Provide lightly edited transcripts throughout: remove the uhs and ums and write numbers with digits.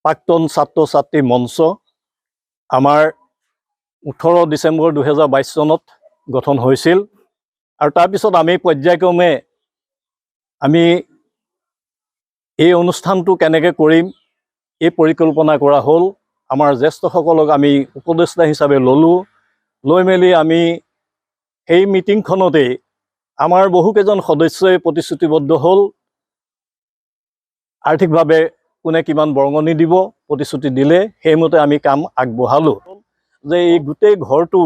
প্ৰাক্তন ছাত্ৰ ছাত্ৰী মঞ্চ আমাৰ 18 ডিচেম্বৰ 2022 চনত গঠন হৈছিল আৰু তাৰ পিছত আমি পৰ্যায়ক্ৰমে আমি এই অনুষ্ঠানটো কেনেকৈ কৰিম এই পৰিকল্পনা কৰা হ'ল। আমাৰ জ্যেষ্ঠসকলক আমি উপদেষ্টা হিচাপে ল'লোঁ, লৈ মেলি আমি সেই মিটিংখনতে আমাৰ বহুকেইজন সদস্যই প্ৰতিশ্ৰুতিবদ্ধ হ'ল। আৰ্থিকভাৱে কোনে কিমান বৰঙণি দিব প্ৰতিশ্ৰুতি দিলে, সেইমতে আমি কাম আগবঢ়ালোঁ। যে এই গোটেই ঘৰটো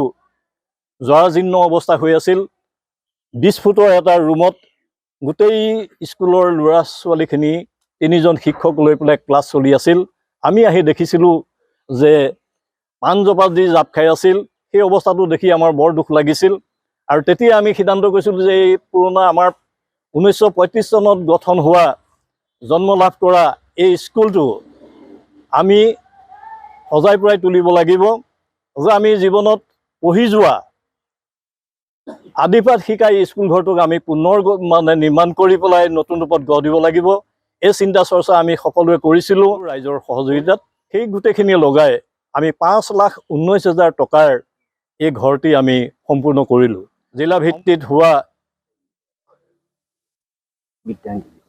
জৰাজীৰ্ণ অৱস্থা হৈ আছিল। 20 ফুটৰ এটা ৰুমত গোটেই স্কুলৰ ল'ৰা ছোৱালীখিনি 3জন শিক্ষক লৈ পেলাই ক্লাছ চলি আছিল। আমি আহি দেখিছিলোঁ যে পাণজোপা যি জাপ খাই আছিল, সেই অৱস্থাটো দেখি আমাৰ বৰ দুখ লাগিছিল। আৰু তেতিয়া আমি সিদ্ধান্ত কৰিছিলোঁ যে এই পুৰণা আমাৰ 1935 চনত গঠন হোৱা জন্ম লাভ কৰা এই স্কুলটো আমি সজাই পৰাই তুলিব লাগিব, যে আমি জীৱনত পঢ়ি যোৱা আদিপাঠ শিকাই স্কুল ঘৰটোক আমি পুনৰ নিৰ্মাণ কৰি পেলাই নতুন ৰূপত গঢ় দিব লাগিব। এই চিন্তা চৰ্চা আমি সকলোৱে কৰিছিলোঁ ৰাইজৰ সহযোগিতাত। সেই গোটেইখিনি লগাই আমি 5,19,000 টকাৰ এই ঘৰটি আমি সম্পূৰ্ণ কৰিলোঁ। জিলা ভিত্তিত হোৱা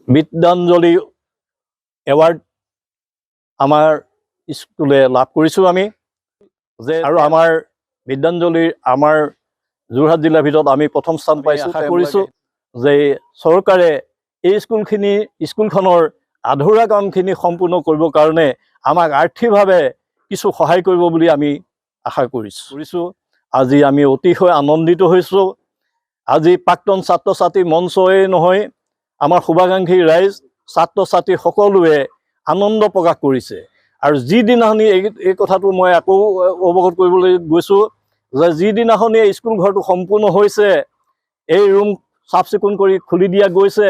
বিদ্যাঞ্জলি এৱাৰ্ড আমাৰ স্কুলে লাভ কৰিছোঁ আমি। যে আৰু আমাৰ বিদ্যাঞ্জলিৰ আমাৰ যোৰহাট জিলাৰ ভিতৰত আমি প্ৰথম স্থান পাইছোঁ। আশা কৰিছোঁ যে চৰকাৰে এই স্কুলখনৰ আধৰুৱা কামখিনি সম্পূৰ্ণ কৰিবৰ কাৰণে আমাক আৰ্থিকভাৱে কিছু সহায় কৰিব বুলি আমি আশা কৰিছোঁ। আজি আমি অতিশয় আনন্দিত হৈছোঁ। আজি প্ৰাক্তন ছাত্ৰ ছাত্ৰী মঞ্চই নহয়, আমাৰ শুভাকাংক্ষী ৰাইজ ছাত্ৰ ছাত্ৰী সকলোৱে আনন্দ প্ৰকাশ কৰিছে। আৰু যিদিনাখনি এই কথাটো মই আকৌ অৱগত কৰিবলৈ গৈছোঁ যে যিদিনাখনি স্কুল ঘৰটো সম্পূৰ্ণ হৈছে, এই ৰুম চাফ চিকুণ কৰি খুলি দিয়া গৈছে,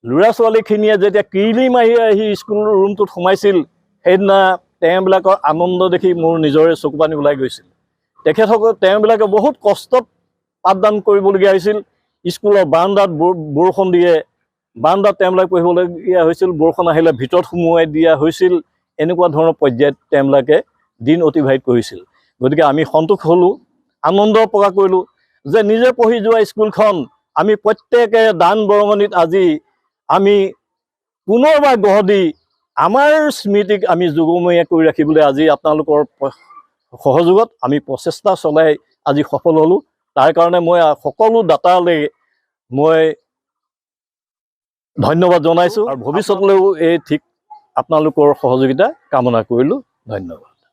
ল'ৰা ছোৱালীখিনিয়ে যেতিয়া কিৰিলি মাৰি আহি স্কুল ৰুমটোত সোমাইছিল, সেইদিনা তেওঁবিলাকৰ আনন্দ দেখি মোৰ নিজৰে চকুপানী ওলাই গৈছিল। তেওঁবিলাকে বহুত কষ্টত পাঠদান কৰিবলগীয়া হৈছিল। স্কুলৰ বাৰান্দাত বৰষুণ দিয়ে, বাৰান্দাত তেওঁবিলাক পঢ়িবলগীয়া হৈছিল, বৰষুণ আহিলে ভিতৰত সোমোৱাই দিয়া হৈছিল। এনেকুৱা ধৰণৰ পৰ্যায়ত তেওঁবিলাকে দিন অতিবাহিত কৰিছিল। গতিকে আমি সন্তোষ হ'লোঁ, আনন্দ প্ৰকাশ কৰিলোঁ যে নিজে পঢ়ি যোৱা স্কুলখন আমি প্ৰত্যেকে দান বৰঙণিত আজি আমি পুনৰবাৰ গঢ় দি আমাৰ স্মৃতিক আমি যুগমীয়া কৰি ৰাখিবলৈ আজি আপোনালোকৰ সহযোগত আমি প্ৰচেষ্টা চলাই আজি সফল হ'লোঁ। তাৰ কাৰণে মই সকলো দাতালৈ মই ধন্যবাদ জনাইছোঁ আৰু ভৱিষ্যতলৈও এই ঠিক আপোনালোকৰ সহযোগিতা কামনা কৰিলোঁ। ধন্যবাদ।